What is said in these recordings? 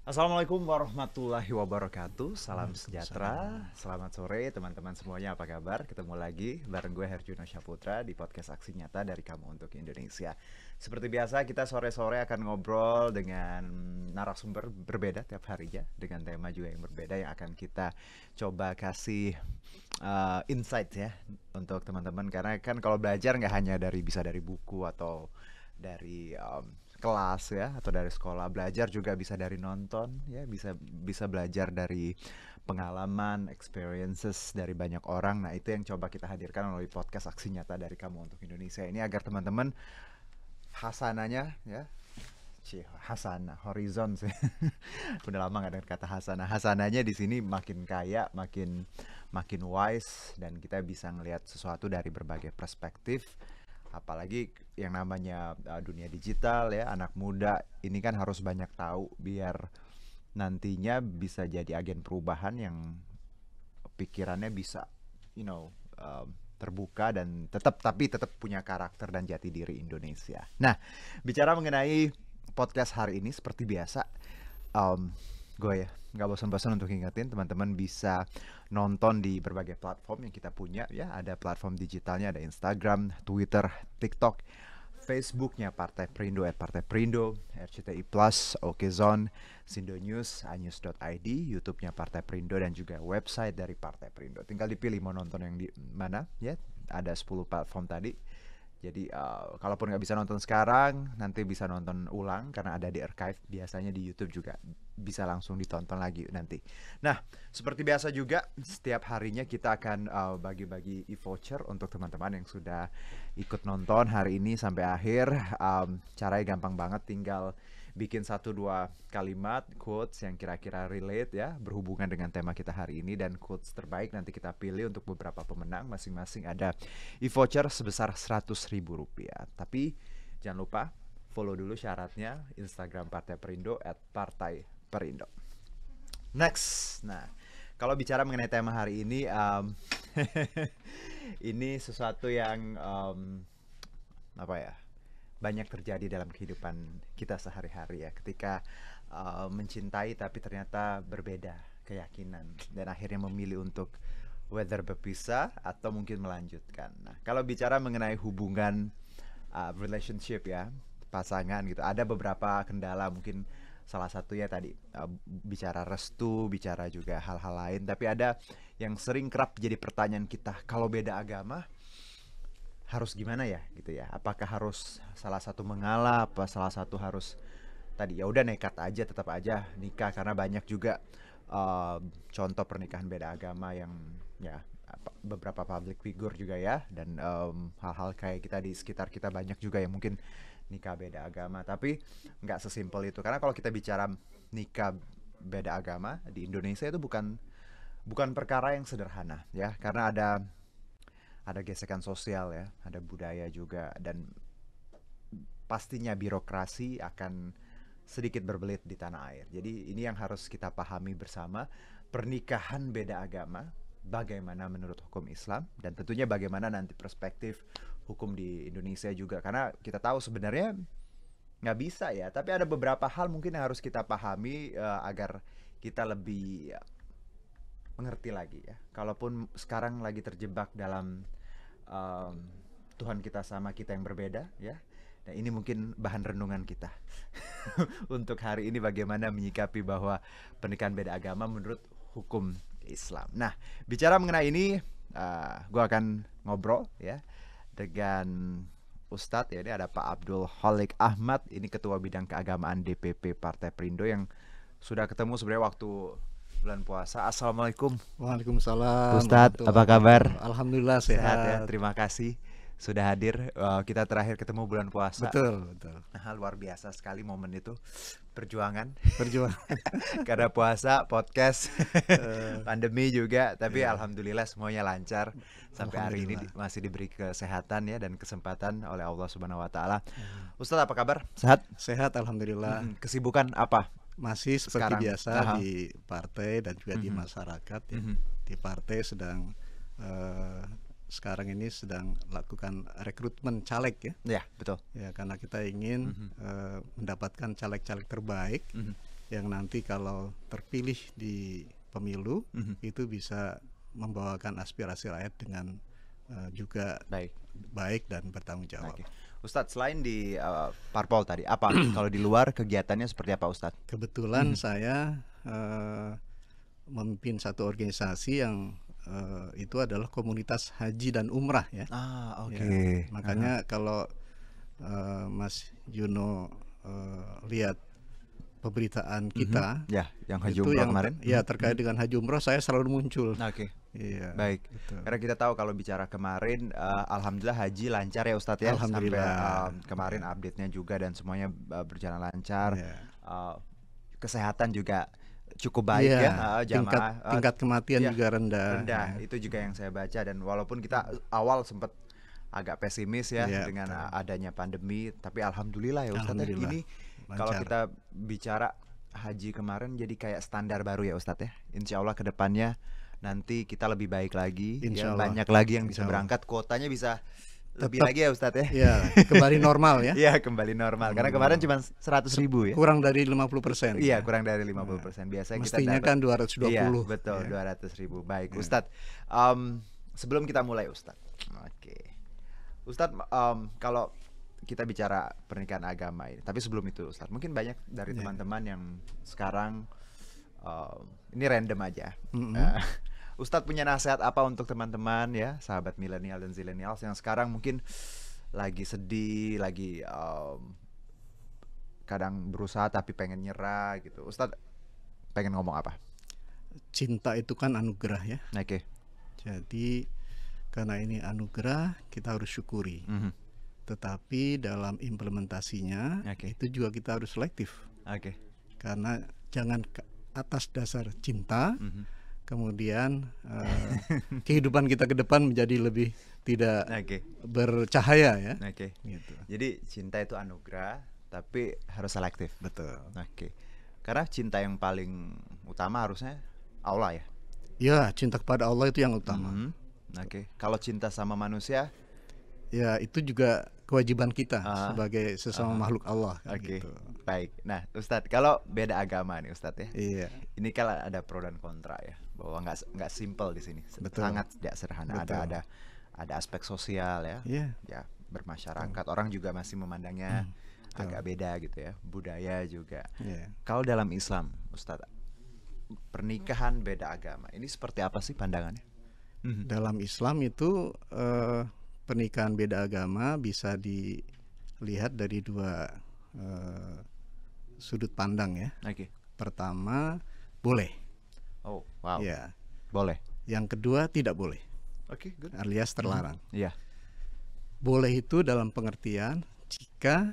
Assalamualaikum warahmatullahi wabarakatuh. Salam sejahtera, selamat sore teman-teman semuanya, apa kabar? Ketemu lagi bareng gue Herjuna Syaputra di podcast Aksi Nyata dari Kamu Untuk Indonesia. Seperti biasa kita sore-sore akan ngobrol dengan narasumber berbeda tiap harinya, dengan tema juga yang berbeda yang akan kita coba kasih insight ya untuk teman-teman. Karena kan kalau belajar nggak hanya bisa dari buku atau dari kelas ya atau dari sekolah, belajar juga bisa dari nonton ya, bisa bisa belajar dari pengalaman, experiences dari banyak orang. Nah, itu yang coba kita hadirkan melalui podcast Aksi Nyata dari Kamu Untuk Indonesia ini agar teman-teman hasananya ya, Hasana horizon sih. Udah lama gak dengar kata Hasana. Hasananya di sini makin kaya, makin makin wise, dan kita bisa ngelihat sesuatu dari berbagai perspektif. Apalagi yang namanya dunia digital ya, anak muda ini kan harus banyak tahu biar nantinya bisa jadi agen perubahan yang pikirannya bisa, terbuka dan tetap punya karakter dan jati diri Indonesia. Nah, bicara mengenai podcast hari ini seperti biasa, um, gue ya nggak bosan-bosan untuk ingetin teman-teman bisa nonton di berbagai platform yang kita punya ya. Ada platform digitalnya, ada Instagram, Twitter, TikTok, Facebooknya Partai Perindo @Partai Perindo, RCTI Plus, Okezone, Sindo News, anyus.id, YouTube-nya Partai Perindo, dan juga website dari Partai Perindo. Tinggal dipilih mau nonton yang di mana ya. Ada 10 platform tadi. Jadi kalaupun nggak bisa nonton sekarang, nanti bisa nonton ulang karena ada di archive. Biasanya di YouTube juga bisa langsung ditonton lagi nanti. Nah, seperti biasa juga setiap harinya kita akan bagi-bagi e-voucher untuk teman-teman yang sudah ikut nonton hari ini sampai akhir. Caranya gampang banget, tinggal bikin 1-2 kalimat quotes yang kira-kira relate ya, berhubungan dengan tema kita hari ini, dan quotes terbaik nanti kita pilih untuk beberapa pemenang. Masing-masing ada e-voucher sebesar Rp100.000. Tapi jangan lupa follow dulu syaratnya Instagram Partai Perindo @Partai Perindo. Next, nah kalau bicara mengenai tema hari ini, ini sesuatu yang apa ya, banyak terjadi dalam kehidupan kita sehari-hari ya, ketika mencintai tapi ternyata berbeda keyakinan dan akhirnya memilih untuk whether berpisah atau mungkin melanjutkan. Nah, kalau bicara mengenai hubungan relationship ya, pasangan gitu, ada beberapa kendala. Mungkin salah satunya tadi bicara restu, bicara juga hal-hal lain. Tapi ada yang sering kerap jadi pertanyaan kita, kalau beda agama harus gimana ya gitu ya, apakah harus salah satu mengalah, apa salah satu harus tadi ya udah nekat aja, tetap aja nikah. Karena banyak juga contoh pernikahan beda agama yang ya beberapa public figure juga ya, dan hal-hal kayak kita di sekitar kita banyak juga yang mungkin nikah beda agama. Tapi nggak sesimpel itu, karena kalau kita bicara nikah beda agama di Indonesia itu bukan bukan perkara yang sederhana ya, karena ada gesekan sosial ya, ada budaya juga, dan pastinya birokrasi akan sedikit berbelit di tanah air. Jadi ini yang harus kita pahami bersama, pernikahan beda agama, bagaimana menurut hukum Islam, dan tentunya bagaimana nanti perspektif hukum di Indonesia juga. Karena kita tahu sebenarnya nggak bisa ya, tapi ada beberapa hal mungkin yang harus kita pahami agar kita lebih mengerti lagi ya. Kalaupun sekarang lagi terjebak dalam um, Tuhan kita sama kita yang berbeda ya. Dan ini mungkin bahan renungan kita untuk hari ini, bagaimana menyikapi bahwa pernikahan beda agama menurut hukum Islam. Nah, bicara mengenai ini, gue akan ngobrol ya dengan Ustadz ya. Ini ada Pak Abdul Khalik Ahmad, ini Ketua Bidang Keagamaan DPP Partai Perindo, yang sudah ketemu sebenarnya waktu bulan puasa. Assalamualaikum Waalaikumsalam Ustadz, apa warahmatullahi kabar? wabarakatuh. Alhamdulillah Sehat ya, sehat. terima kasih sudah hadir. Kita terakhir ketemu bulan puasa. Betul, betul. Luar biasa sekali momen itu, perjuangan. Perjuangan. Karena puasa, podcast, Eh, pandemi juga. Tapi ya, alhamdulillah semuanya lancar. Sampai hari ini alhamdulillah. masih diberi kesehatan ya dan kesempatan oleh Allah Subhanahu wa taala. Hmm. Ustadz, apa kabar? Sehat? Sehat alhamdulillah. Kesibukan apa Masih seperti sekarang? biasa Aha. di partai dan juga di Mhm. masyarakat ya. Mhm. Di partai sedang sekarang ini sedang lakukan rekrutmen caleg ya. Ya, betul. Ya, karena kita ingin Mhm. mendapatkan caleg-caleg terbaik Mhm. yang nanti kalau terpilih di pemilu Mhm. itu bisa membawakan aspirasi rakyat dengan juga Baik. baik dan bertanggung jawab. Oke. Ustadz, selain di parpol tadi, apa kalau di luar kegiatannya seperti apa Ustadz? Kebetulan saya memimpin satu organisasi yang itu adalah komunitas haji dan umrah ya. Ah, oke. Ya, makanya kalau Mas Yuno lihat pemberitaan kita Ya, yang haji itu umroh yang kemarin. ya terkait dengan haji umroh saya selalu muncul. Oke. Iya. Baik. Gitu. Karena kita tahu kalau bicara kemarin, alhamdulillah haji lancar ya Ustadz ya. Sampai Alhamdulillah. kemarin update-nya juga dan semuanya berjalan lancar. Iya. Kesehatan juga cukup baik Iya, ya, jamaah. tingkat kematian Iya, juga rendah. rendah. Ya. Itu juga yang saya baca, dan walaupun kita awal sempat agak pesimis ya Iya, dengan betul. adanya pandemi, tapi alhamdulillah ya Ustadz ya, Alhamdulillah, ini kalau lancar. kita bicara haji kemarin jadi kayak standar baru ya Ustadz ya. Insya Allah kedepannya nanti kita lebih baik lagi, Insya ya, Allah. banyak lagi yang bisa Insya Allah. berangkat, kuotanya bisa lebih Tetap, lagi ya Ustadz ya. Ya, kembali normal ya. Iya, kembali normal. Karena kemarin cuma 100.000 ya. Kurang dari 50%. Iya, kurang dari 50%. Biasanya kita Mestinya dapat, kan 220. iya, betul, ya. 200.000. Baik, Ya. Ustadz. Sebelum kita mulai Ustadz. Oke. Ustadz, kalau kita bicara pernikahan agama ini, tapi sebelum itu Ustadz, mungkin banyak dari Ya. teman-teman yang sekarang ini random aja. Mm-mm. Ustadz punya nasihat apa untuk teman-teman ya, sahabat milenial dan zilenials yang sekarang mungkin lagi sedih, lagi kadang berusaha tapi pengen nyerah gitu. Ustadz pengen ngomong apa? Cinta itu kan anugerah ya. Oke. Jadi karena ini anugerah kita harus syukuri. Mhm. Tetapi dalam implementasinya Oke. itu juga kita harus selektif. Oke. Karena jangan atas dasar cinta Mhm. kemudian kehidupan kita ke depan menjadi lebih tidak Oke. bercahaya ya. Oke. Gitu. Jadi cinta itu anugerah, tapi harus selektif. Betul. Oke. Karena cinta yang paling utama harusnya Allah ya. Ya, cinta kepada Allah itu yang utama. Mhm. Oke. Kalau cinta sama manusia, Ya, itu juga kewajiban kita Ah. sebagai sesama makhluk Allah kan oke. gitu. Baik. Nah, Ustadz, kalau beda agama nih Ustadz ya. Iya. Ini kan ada pro dan kontra ya, bahwa nggak simple di sini, Betul. sangat tidak sederhana. Betul. Ada aspek sosial ya, Iya. ya bermasyarakat. Orang juga masih memandangnya betul. agak beda gitu ya, budaya juga. Iya. Kalau dalam Islam, Ustadz, pernikahan beda agama ini seperti apa sih pandangannya? Mhm. Dalam Islam itu pernikahan beda agama bisa dilihat dari dua sudut pandang ya. Oke. Pertama, boleh. Oh, wow. Ya. Boleh. Yang kedua, tidak boleh, Oke, good. alias terlarang. Iya. Boleh itu dalam pengertian jika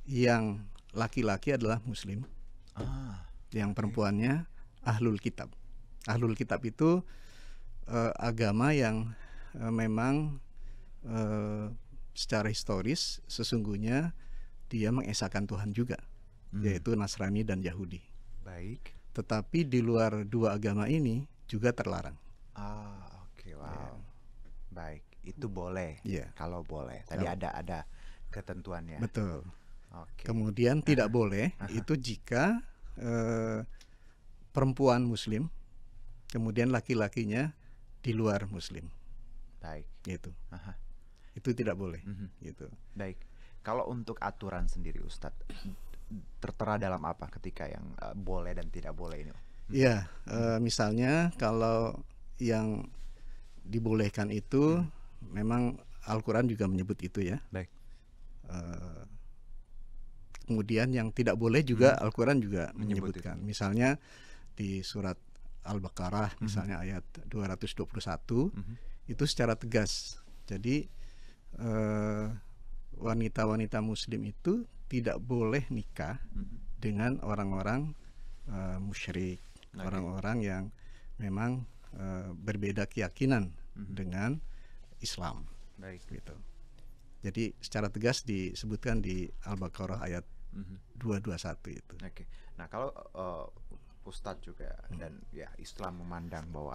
yang laki-laki adalah muslim, Ah, yang perempuannya ahlul kitab. Ahlul kitab itu agama yang memang secara historis sesungguhnya dia mengesahkan Tuhan juga, yaitu Nasrani dan Yahudi. baik. Tetapi di luar dua agama ini juga terlarang. Ah, oke, wow. Baik, itu boleh. Iya. Kalau boleh. Tadi ada ketentuannya. Betul. Oke. Kemudian tidak boleh itu jika perempuan muslim kemudian laki-lakinya di luar muslim, Baik. gitu. Aha. Itu tidak boleh, Mhm. gitu. Baik. Kalau untuk aturan sendiri Ustadz, tertera dalam apa ketika yang boleh dan tidak boleh ini? Iya, misalnya kalau yang dibolehkan itu memang Al-Quran juga menyebut itu ya. Baik. Kemudian yang tidak boleh juga Al-Quran juga Menyebut menyebutkan. itu. Misalnya di surat Al-Baqarah misalnya ayat 221 itu secara tegas. Jadi wanita-wanita muslim itu tidak boleh nikah dengan orang-orang musyrik, Oke. orang-orang yang memang berbeda keyakinan dengan Islam, Baik. gitu. Jadi secara tegas disebutkan di Al-Baqarah ayat 221 itu. Oke. Nah, kalau Ustadz juga dan ya Islam memandang bahwa,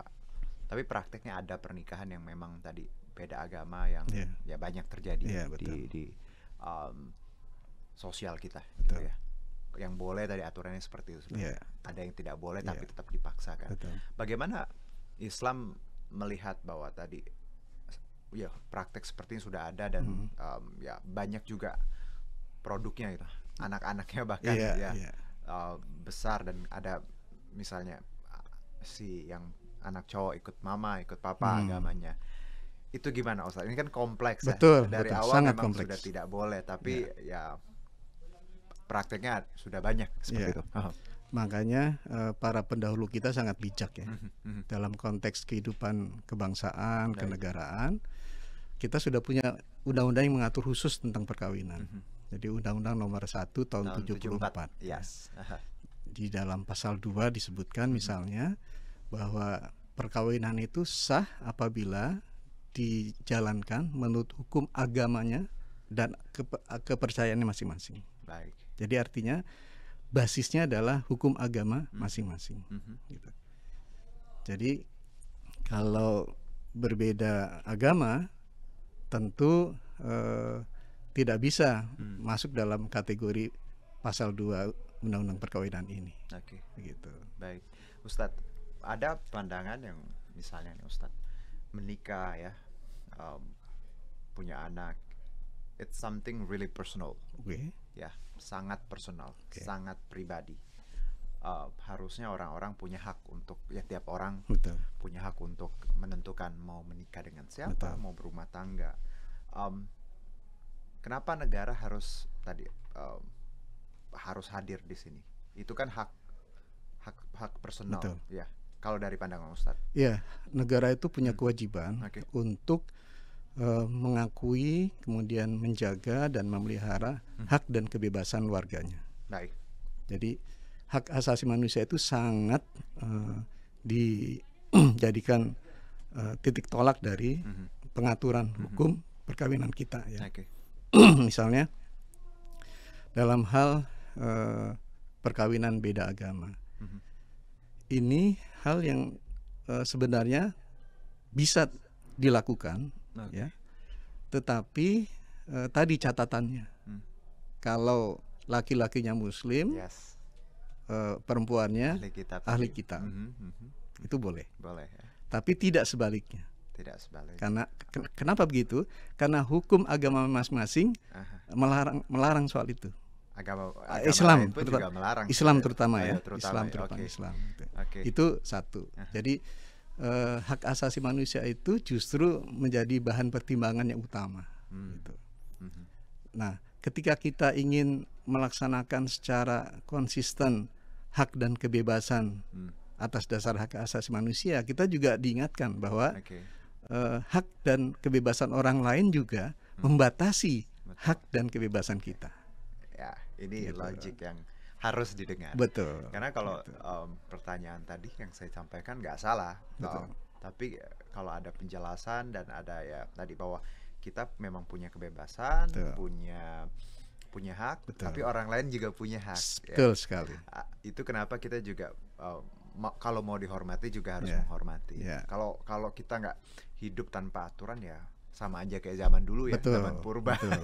tapi prakteknya ada pernikahan yang memang tadi beda agama yang Iya. ya banyak terjadi Iya, di betul. sosial kita, Betul. gitu ya. yang boleh tadi aturannya seperti itu sebenarnya. Iya. Ada yang tidak boleh Iya. tapi tetap dipaksakan. Betul. Bagaimana Islam melihat bahwa tadi ya praktek seperti ini sudah ada dan ya banyak juga produknya gitu, anak-anaknya bahkan Iya, ya iya. besar, dan ada misalnya si yang anak cowok ikut mama ikut papa agamanya. Itu gimana Ustaz? Ini kan kompleks ya. Betul, Dari betul. awal Sangat memang kompleks. sudah tidak boleh, tapi ya prakteknya sudah banyak seperti Iya. itu. Makanya para pendahulu kita sangat bijak ya. Dalam konteks kehidupan kebangsaan, Baik. kenegaraan, kita sudah punya undang-undang yang mengatur khusus tentang perkawinan. Jadi Undang-Undang Nomor 1 tahun 74. Yes. Di dalam pasal 2 disebutkan misalnya bahwa perkawinan itu sah apabila dijalankan menurut hukum agamanya dan kepercayaannya masing-masing. Baik. Jadi artinya basisnya adalah hukum agama masing-masing. Gitu. Jadi kalau berbeda agama tentu tidak bisa masuk dalam kategori pasal 2 Undang-Undang Perkawinan ini. Oke. Begitu. Baik. Ustadz, ada pandangan yang misalnya nih Ustadz, menikah ya, punya anak, it's something really personal. Oke. Ya, sangat personal, Oke. sangat pribadi. Harusnya orang-orang punya hak untuk, ya tiap orang Betul. punya hak untuk menentukan mau menikah dengan siapa, Betul. mau berumah tangga. Kenapa negara harus tadi harus hadir di sini? Itu kan hak personal. Betul. Ya. Kalau dari pandangan Ustadz. Ya, negara itu punya kewajiban Oke. untuk mengakui, kemudian menjaga dan memelihara hak dan kebebasan warganya. Baik. Jadi hak asasi manusia itu sangat dijadikan titik tolak dari pengaturan hukum perkawinan kita ya. Oke. Misalnya dalam hal perkawinan beda agama. Ini hal yang sebenarnya bisa dilakukan Oke. ya. Tetapi tadi catatannya. Kalau laki-lakinya muslim, Yes. perempuannya Ahli kitab. ahli tadi. kitab. Itu boleh. Boleh ya. Tapi tidak sebaliknya. Tidak sebaliknya. Karena kenapa begitu? Karena hukum agama masing-masing melarang soal itu. Agama Islam lain pun juga melarang. Islam ya. terutama Oh, ya. terutama Islam ya. terutama Oke. Islam. Oke. Itu satu. Jadi hak asasi manusia itu justru menjadi bahan pertimbangan yang utama. Gitu. Nah, ketika kita ingin melaksanakan secara konsisten hak dan kebebasan atas dasar hak asasi manusia, kita juga diingatkan bahwa Oke. hak dan kebebasan orang lain juga membatasi hak dan kebebasan kita. Ya, ini Gitu. logik yang harus didengar. Betul. Karena kalau Betul. pertanyaan tadi yang saya sampaikan nggak salah, Betul. tapi kalau ada penjelasan dan ada ya tadi bahwa kita memang punya kebebasan, Betul. punya hak, Betul. tapi orang lain juga punya hak. Ya. Betul sekali. Itu kenapa kita juga kalau mau dihormati juga harus Ya. menghormati. Ya. Kalau kita nggak hidup tanpa aturan ya sama aja kayak zaman dulu ya, Betul, zaman purba. betul.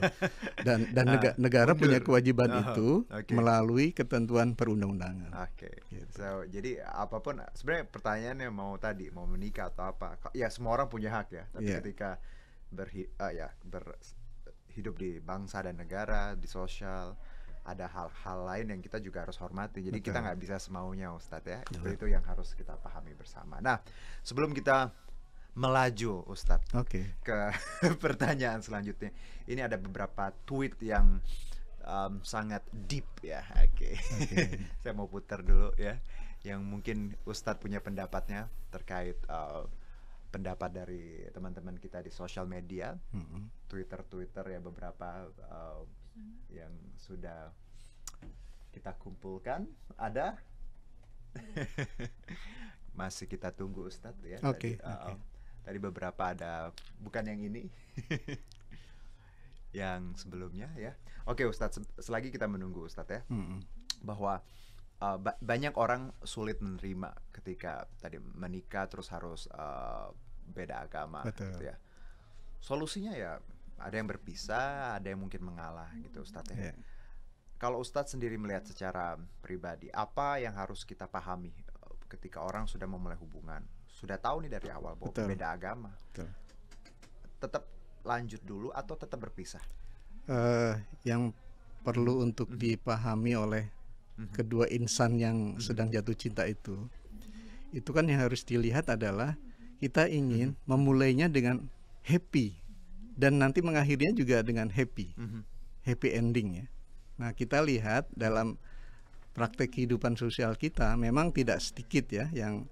Dan negara mundur. punya kewajiban Oh, itu oke. melalui ketentuan perundang-undangan. Oke, Gitu. so jadi apapun sebenarnya pertanyaannya mau tadi mau menikah atau apa, ya semua orang punya hak ya. Tapi Iya. ketika hidup di bangsa dan negara, di sosial, ada hal-hal lain yang kita juga harus hormati. Jadi kita Betul. nggak bisa semaunya, Ustadz ya. Betul. Itu yang harus kita pahami bersama. Nah, sebelum kita melaju, Ustadz, Oke. ke pertanyaan selanjutnya. Ini ada beberapa tweet yang sangat deep ya. Oke. Saya mau putar dulu ya. Yang mungkin Ustadz punya pendapatnya terkait pendapat dari teman-teman kita di sosial media, Twitter ya beberapa yang sudah kita kumpulkan. Ada? Masih kita tunggu Ustadz ya. Oke, Tadi beberapa ada, bukan yang ini. Yang sebelumnya ya. Oke Ustadz, selagi kita menunggu Ustadz ya, bahwa banyak orang sulit menerima ketika tadi menikah terus harus beda agama. Betul. Gitu ya. Solusinya ya ada yang berpisah, ada yang mungkin mengalah gitu Ustadz ya. Ya. kalau Ustadz sendiri melihat secara pribadi, apa yang harus kita pahami ketika orang sudah memulai hubungan, sudah tahu nih dari awal bahwa Betul. beda agama, Betul. tetap lanjut dulu atau tetap berpisah? Yang perlu untuk dipahami oleh kedua insan yang sedang jatuh cinta itu kan yang harus dilihat adalah kita ingin memulainya dengan happy dan nanti mengakhirinya juga dengan happy ending ya. Nah, kita lihat dalam praktek kehidupan sosial kita memang tidak sedikit ya yang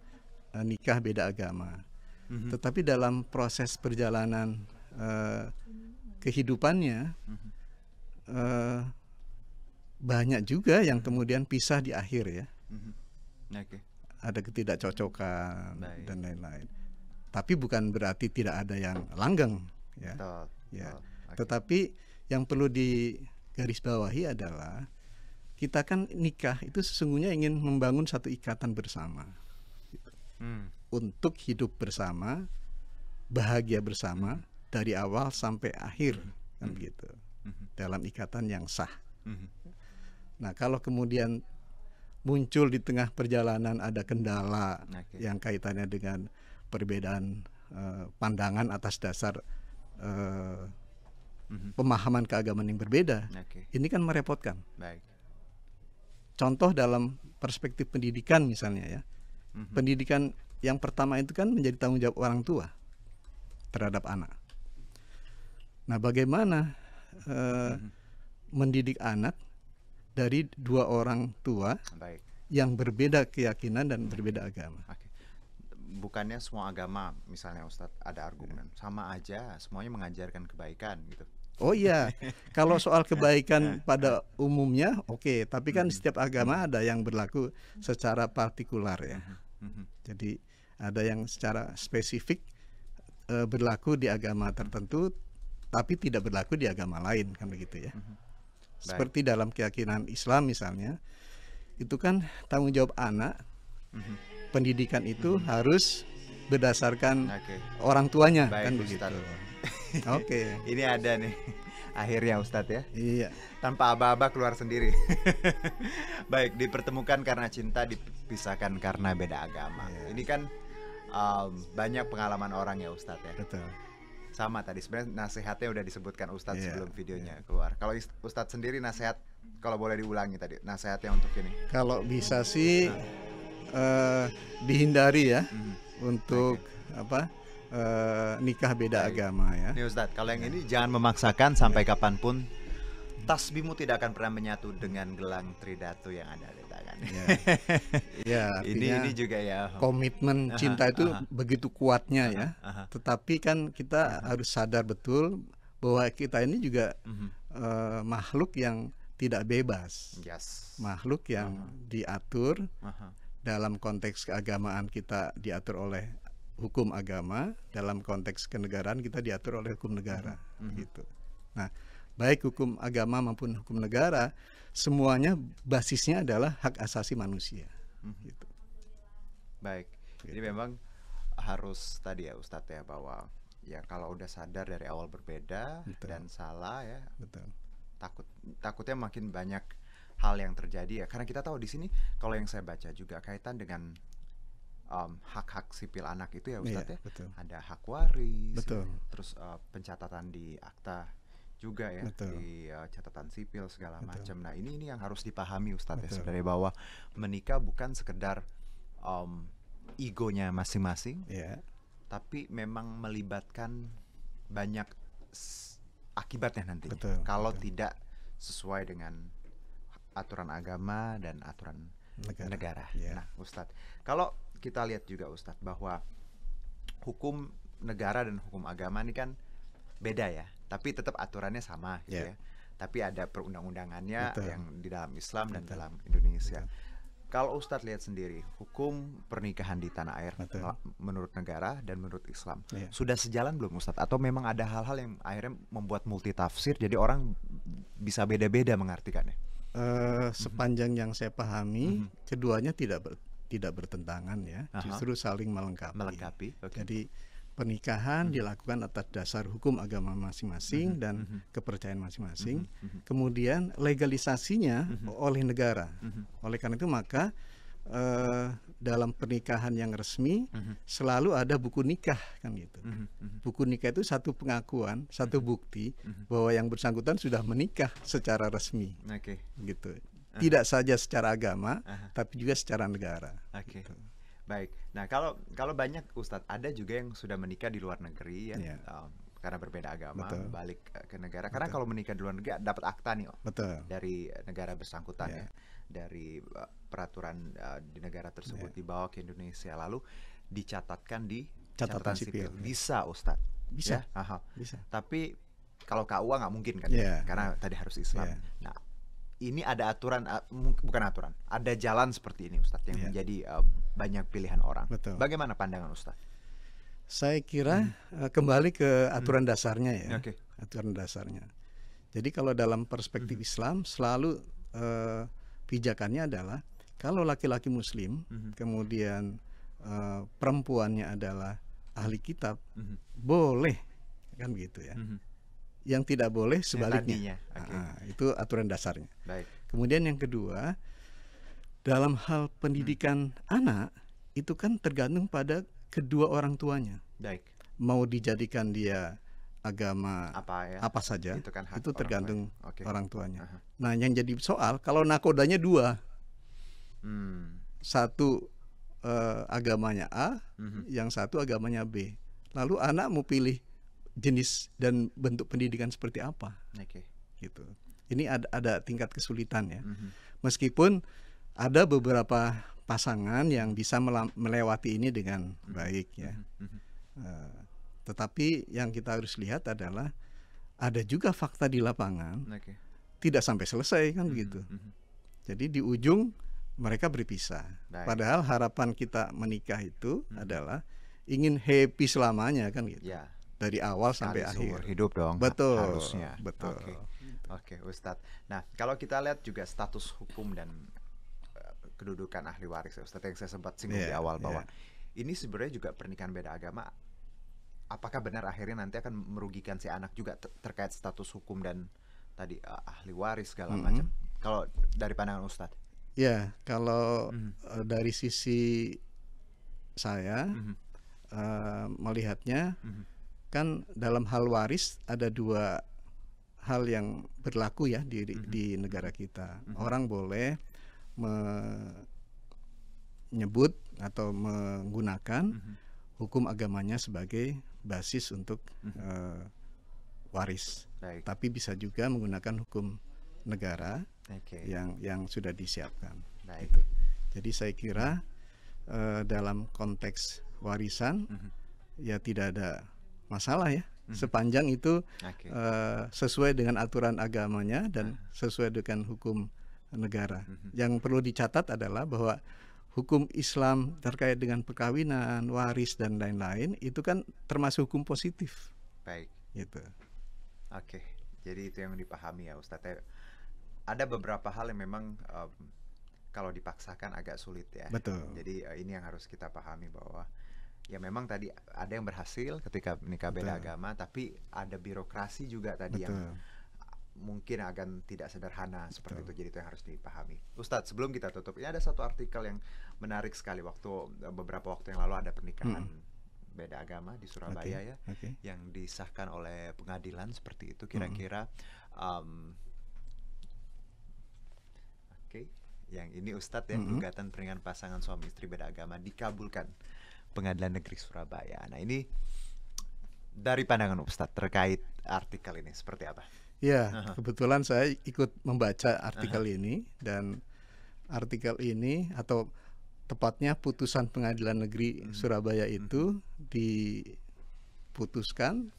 nikah beda agama. Tetapi dalam proses perjalanan kehidupannya banyak juga yang kemudian pisah di akhir ya. Okay. Ada ketidakcocokan Baik. dan lain-lain. Tapi bukan berarti tidak ada yang langgeng ya. Betul. Ya. Okay. Tetapi yang perlu digarisbawahi adalah kita kan nikah itu sesungguhnya ingin membangun satu ikatan bersama untuk hidup bersama, bahagia bersama dari awal sampai akhir kan begitu, dalam ikatan yang sah. Nah, kalau kemudian muncul di tengah perjalanan ada kendala yang kaitannya dengan perbedaan pandangan atas dasar pemahaman keagamaan yang berbeda, ini kan merepotkan. Baik. Contoh dalam perspektif pendidikan misalnya ya, pendidikan yang pertama itu kan menjadi tanggung jawab orang tua terhadap anak. Nah, bagaimana mendidik anak dari dua orang tua Baik. yang berbeda keyakinan dan berbeda agama? Okay. Bukannya semua agama, misalnya Ustadz, ada argumen sama aja, semuanya mengajarkan kebaikan gitu. Oh iya, kalau soal kebaikan pada umumnya oke, tapi kan setiap agama ada yang berlaku secara partikular ya. Jadi ada yang secara spesifik berlaku di agama tertentu, tapi tidak berlaku di agama lain kan begitu ya. Seperti dalam keyakinan Islam misalnya, itu kan tanggung jawab anak, pendidikan itu harus berdasarkan orang tuanya. Baik, kan begitu. Oke. Ini ada nih akhirnya Ustadz ya. Iya. Tanpa aba-aba keluar sendiri. Baik, dipertemukan karena cinta, dipisahkan karena beda agama. Ini kan banyak pengalaman orang ya Ustadz ya. Betul. Sama tadi sebenarnya nasihatnya udah disebutkan Ustadz sebelum videonya keluar. Kalau Ustadz sendiri nasihat, kalau boleh diulangi tadi nasihatnya untuk ini. Kalau bisa sih dihindari ya untuk nikah beda agama ya. Nih Ustadz, kalau yang ini jangan memaksakan sampai kapanpun. Tasbihmu tidak akan pernah menyatu dengan gelang tridatu yang ada di tangannya. Ya, ini juga ya. Komitmen cinta itu begitu kuatnya ya. Tetapi kan kita harus sadar betul bahwa kita ini juga makhluk yang tidak bebas. Makhluk yang diatur dalam konteks keagamaan, kita diatur oleh hukum agama, dalam konteks kenegaraan kita diatur oleh hukum negara gitu. Nah, baik hukum agama maupun hukum negara, semuanya basisnya adalah hak asasi manusia. Gitu. Baik, jadi memang harus tadi ya Ustadz ya, bahwa ya kalau udah sadar dari awal berbeda dan salah ya, takutnya makin banyak hal yang terjadi ya. Karena kita tahu di sini kalau yang saya baca juga kaitan dengan hak-hak sipil anak itu ya Ustadz ya, ada hak waris, terus pencatatan di akta juga ya, di catatan sipil segala macam. Nah ini yang harus dipahami Ustadz ya sebenarnya, bahwa menikah bukan sekedar egonya masing-masing, tapi memang melibatkan banyak akibatnya nanti kalau tidak sesuai dengan aturan agama dan aturan negara. Nah Ustadz, kalau kita lihat juga Ustadz bahwa hukum negara dan hukum agama ini kan beda ya, tapi tetap aturannya sama gitu ya. Tapi ada perundang-undangannya yang di dalam Islam dan dalam Indonesia. Kalau Ustadz lihat sendiri, hukum pernikahan di tanah air menurut negara dan menurut Islam sudah sejalan belum Ustadz? Atau memang ada hal-hal yang akhirnya membuat multitafsir, jadi orang bisa beda-beda mengartikannya? Sepanjang yang saya pahami, keduanya tidak bertentangan ya, justru saling melengkapi. Melengkapi. Jadi pernikahan dilakukan atas dasar hukum agama masing-masing dan kepercayaan masing-masing. Kemudian legalisasinya oleh negara. Oleh karena itu maka dalam pernikahan yang resmi selalu ada buku nikah kan gitu. Buku nikah itu satu pengakuan, satu bukti bahwa yang bersangkutan sudah menikah secara resmi. Gitu. Tidak saja secara agama, tapi juga secara negara. Gitu. Baik. Nah, kalau banyak Ustadz, ada juga yang sudah menikah di luar negeri ya. Karena berbeda agama, balik ke negara. Karena kalau menikah di luar negeri dapat akta nih, dari negara bersangkutan ya, dari peraturan di negara tersebut dibawa ke Indonesia, lalu dicatatkan di catatan sipil. Bisa, Ustadz? Bisa. Ya? Bisa. Tapi kalau KUA nggak mungkin kan, karena tadi harus Islam. Nah, ini ada aturan, bukan aturan, ada jalan seperti ini, Ustadz, yang menjadi banyak pilihan orang. Betul. Bagaimana pandangan Ustadz? Saya kira kembali ke aturan dasarnya ya, aturan dasarnya. Jadi kalau dalam perspektif Islam selalu pijakannya adalah kalau laki-laki Muslim, kemudian perempuannya adalah ahli kitab, boleh kan gitu ya. Yang tidak boleh sebaliknya. Itu aturan dasarnya. Baik. Kemudian yang kedua, dalam hal pendidikan anak itu kan tergantung pada kedua orang tuanya. Baik. Mau dijadikan dia agama apa saja, itu tergantung orang tuanya. Nah, yang jadi soal kalau nakodanya dua, satu agamanya A, yang satu agamanya B. Lalu anak mau pilih jenis dan bentuk pendidikan seperti apa? Gitu. Ini ada tingkat kesulitan ya. Meskipun ada beberapa pasangan yang bisa melewati ini dengan baik ya. Tetapi yang kita harus lihat adalah ada juga fakta di lapangan tidak sampai selesai kan begitu. Jadi di ujung mereka berpisah. Padahal harapan kita menikah itu adalah ingin happy selamanya kan gitu. Dari awal sampai akhir. Hidup dong. Betul. Harusnya. Betul. Oke, Ustadz. Nah, kalau kita lihat juga status hukum dan kedudukan ahli waris ya, Ustadz, yang saya sempat singgung di awal bahwa ini sebenarnya juga pernikahan beda agama. Apakah benar akhirnya nanti akan merugikan si anak juga terkait status hukum dan tadi ahli waris segala macam? Kalau dari pandangan Ustadz? Ya, kalau dari sisi saya melihatnya kan dalam hal waris ada dua hal yang berlaku ya di negara kita. Orang boleh menyebut atau menggunakan hukum agamanya sebagai basis untuk waris. Tapi bisa juga menggunakan hukum negara yang sudah disiapkan. Gitu. Jadi saya kira dalam konteks warisan ya tidak ada masalah ya, sepanjang itu sesuai dengan aturan agamanya dan sesuai dengan hukum negara. Yang perlu dicatat adalah bahwa hukum Islam terkait dengan perkawinan, waris dan lain-lain itu kan termasuk hukum positif. Baik. Gitu. Oke. Jadi itu yang dipahami ya, Ustadz. Ada beberapa hal yang memang kalau dipaksakan agak sulit ya. Betul. Jadi ini yang harus kita pahami bahwa ya memang tadi ada yang berhasil ketika menikah beda agama, tapi ada birokrasi juga tadi yang mungkin akan tidak sederhana seperti itu. Jadi itu yang harus dipahami. Ustadz, sebelum kita tutup, ini ada satu artikel yang menarik sekali. Beberapa waktu yang lalu ada pernikahan beda agama di Surabaya yang disahkan oleh pengadilan seperti itu. Kira-kira yang ini Ustadz ya, gugatan pernikahan pasangan suami istri beda agama dikabulkan Pengadilan Negeri Surabaya. Nah, ini dari pandangan Ustadz terkait artikel ini seperti apa? Ya, kebetulan saya ikut membaca artikel ini, dan artikel ini atau tepatnya putusan Pengadilan Negeri Surabaya itu diputuskan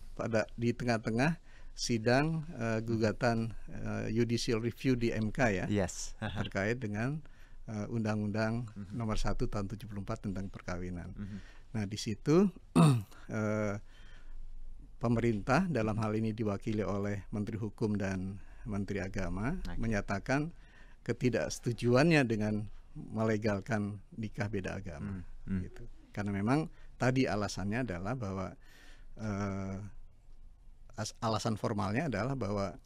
di tengah-tengah sidang gugatan judicial review di MK ya, terkait dengan Undang-Undang Nomor 1 Tahun 74 tentang perkawinan. Nah, di situ pemerintah dalam hal ini diwakili oleh Menteri Hukum dan Menteri Agama menyatakan ketidaksetujuannya dengan melegalkan nikah beda agama. Gitu. Karena memang tadi alasannya adalah bahwa alasan formalnya adalah bahwa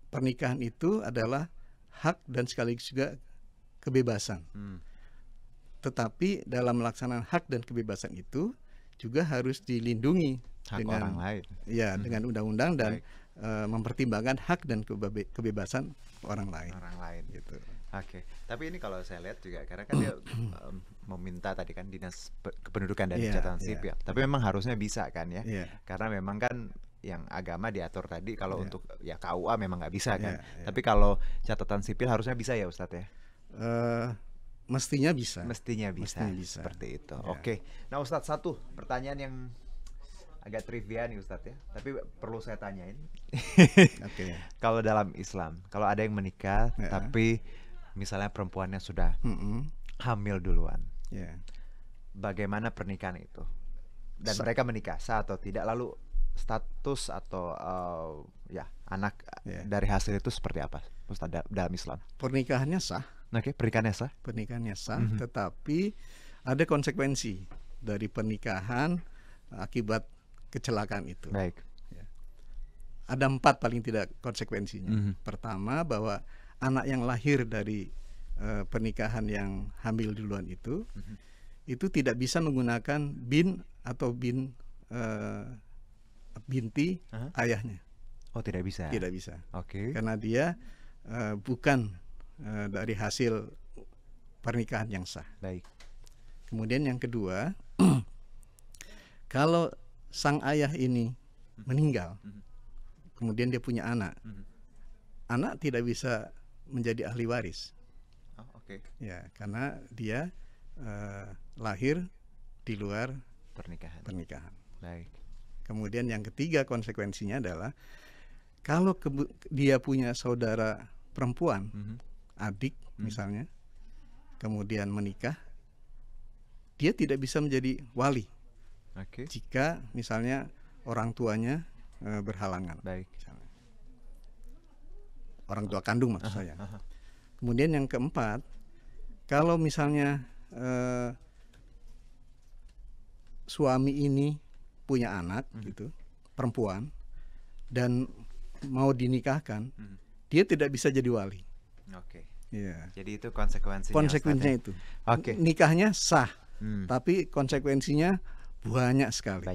pernikahan itu adalah hak dan sekaligus juga kebebasan. Tetapi dalam melaksanakan hak dan kebebasan itu juga harus dilindungi Hak dengan orang lain. Ya, dengan undang-undang dan mempertimbangkan hak dan kebebasan orang lain. Orang lain. Gitu. Oke. Tapi ini kalau saya lihat juga karena kan dia meminta tadi kan dinas kependudukan dan catatan sipil. Tapi memang harusnya bisa kan ya. Karena memang kan yang agama diatur tadi kalau untuk ya KUA memang nggak bisa kan. Tapi kalau catatan sipil harusnya bisa ya Ustadz ya. Mestinya bisa. Mestinya bisa. Seperti itu. Oke. Nah Ustadz, satu pertanyaan yang agak trivia nih Ustadz ya, tapi perlu saya tanyain. Kalau dalam Islam, kalau ada yang menikah tapi misalnya perempuannya sudah hamil duluan, bagaimana pernikahan itu? Dan mereka menikah sah atau tidak? Lalu status atau anak dari hasil itu seperti apa Ustadz dalam Islam? Pernikahannya sah. Oke, pernikahannya sah. Pernikahannya sah, tetapi ada konsekuensi dari pernikahan akibat kecelakaan itu. Baik. Ada 4 paling tidak konsekuensinya. Pertama, bahwa anak yang lahir dari pernikahan yang hamil duluan itu tidak bisa menggunakan bin atau binti ayahnya. Oh, tidak bisa. Tidak bisa. Oke. Karena dia bukan dari hasil pernikahan yang sah. Baik. Kemudian yang kedua, kalau sang ayah ini meninggal, kemudian dia punya anak, anak tidak bisa menjadi ahli waris. Ya, karena dia lahir di luar pernikahan. Baik. Kemudian yang ketiga konsekuensinya adalah kalau dia punya saudara perempuan, adik misalnya, kemudian menikah, dia tidak bisa menjadi wali. Jika misalnya orang tuanya berhalangan. Baik. Misalnya. Orang tua kandung maksud saya. Kemudian yang keempat, kalau misalnya suami ini punya anak gitu, perempuan, dan mau dinikahkan, dia tidak bisa jadi wali. Jadi itu konsekuensinya. Konsekuensinya itu. Nikahnya sah, tapi konsekuensinya banyak sekali.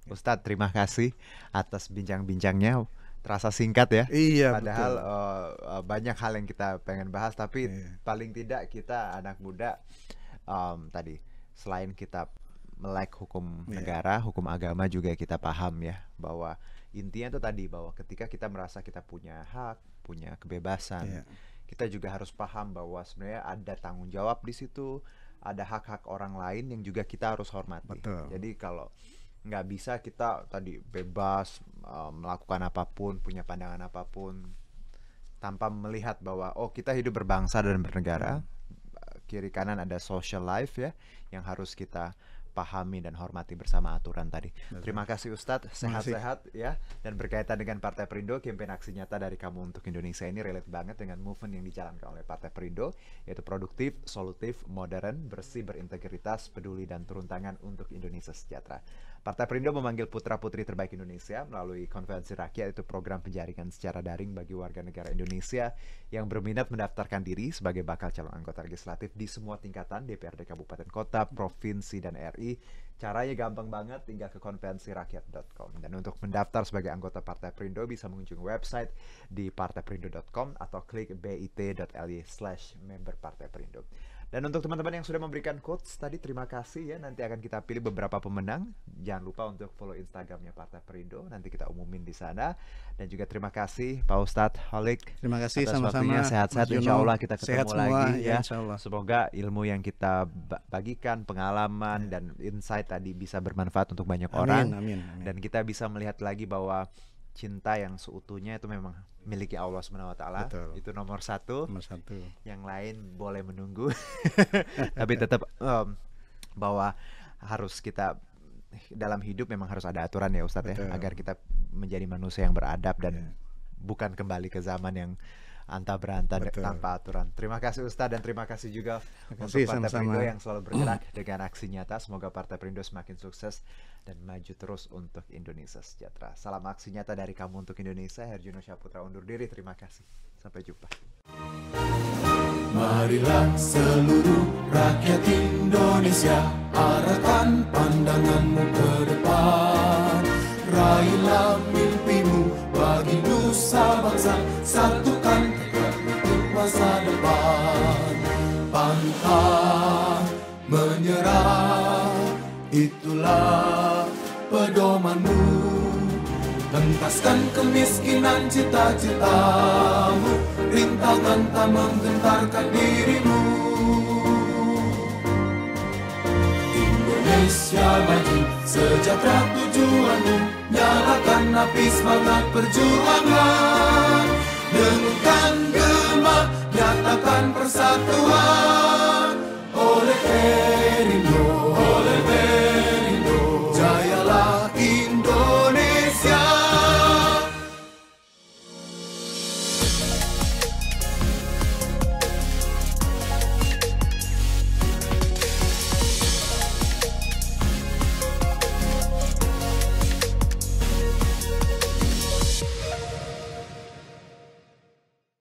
Ustadz, terima kasih atas bincang-bincangnya. Terasa singkat ya. Iya. Padahal banyak hal yang kita pengen bahas, tapi paling tidak kita anak muda tadi selain kita melek hukum negara, hukum agama juga kita paham ya bahwa intinya itu tadi bahwa ketika kita merasa kita punya hak, punya kebebasan, kita juga harus paham bahwa sebenarnya ada tanggung jawab di situ, ada hak-hak orang lain yang juga kita harus hormati. Jadi kalau nggak bisa kita tadi bebas melakukan apapun, punya pandangan apapun tanpa melihat bahwa kita hidup berbangsa dan bernegara, kiri kanan ada social life ya yang harus kita pahami dan hormati bersama aturan tadi. Terima kasih Ustadz, sehat-sehat ya. Dan berkaitan dengan Partai Perindo, campaign aksi nyata dari Kamu untuk Indonesia ini relate banget dengan movement yang dijalankan oleh Partai Perindo, yaitu produktif, solutif, modern, bersih, berintegritas, peduli, dan turun tangan untuk Indonesia sejahtera. Partai Perindo memanggil putra-putri terbaik Indonesia melalui konvensi rakyat, itu program penjaringan secara daring bagi warga negara Indonesia yang berminat mendaftarkan diri sebagai bakal calon anggota legislatif di semua tingkatan DPRD Kabupaten Kota, Provinsi, dan RI. Caranya gampang banget, tinggal ke konvensirakyat.com. Dan untuk mendaftar sebagai anggota Partai Perindo bisa mengunjungi website di partaiperindo.com atau klik bit.ly/member Partai Perindo. Dan untuk teman-teman yang sudah memberikan quotes tadi, terima kasih ya. Nanti akan kita pilih beberapa pemenang. Jangan lupa untuk follow Instagramnya Partai Perindo. Nanti kita umumin di sana. Dan juga terima kasih Pak Ustadz Holik. Terima kasih sama-sama. Sehat-sehat. Insya Allah kita ketemu lagi ya. Insya Allah. Semoga ilmu yang kita bagikan, pengalaman dan insight tadi bisa bermanfaat untuk banyak orang. Amin. Dan kita bisa melihat lagi bahwa cinta yang seutuhnya itu memang miliki Allah SWT. Itu nomor satu. Yang lain boleh menunggu. Tapi tetap bahwa harus kita dalam hidup memang harus ada aturan ya Ustadz ya, agar kita menjadi manusia yang beradab dan bukan kembali ke zaman yang antah berantah Betul. tanpa aturan. Terima kasih Ustadz, dan terima kasih juga Terima untuk kasih, Partai sama-sama. Perindo yang selalu bergerak dengan aksi nyata. Semoga Partai Perindo semakin sukses dan maju terus untuk Indonesia sejahtera. Salam aksi nyata dari kami untuk Indonesia. Herjuno Syaputra undur diri. Terima kasih. Sampai jumpa. Marilah seluruh rakyat Indonesia, arahkan pandanganmu ke depan. Raihlah mimpimu bagi nusa bangsa, satukan tekad untuk masa depan. Pantang menyerah, itulah pedomanmu. Entaskan kemiskinan cita-citamu, rintangan tak menggentarkan dirimu. Indonesia maju, sejahtera tujuanmu, nyalakan api semangat perjuangan. Dengunkan gema, nyatakan persatuan.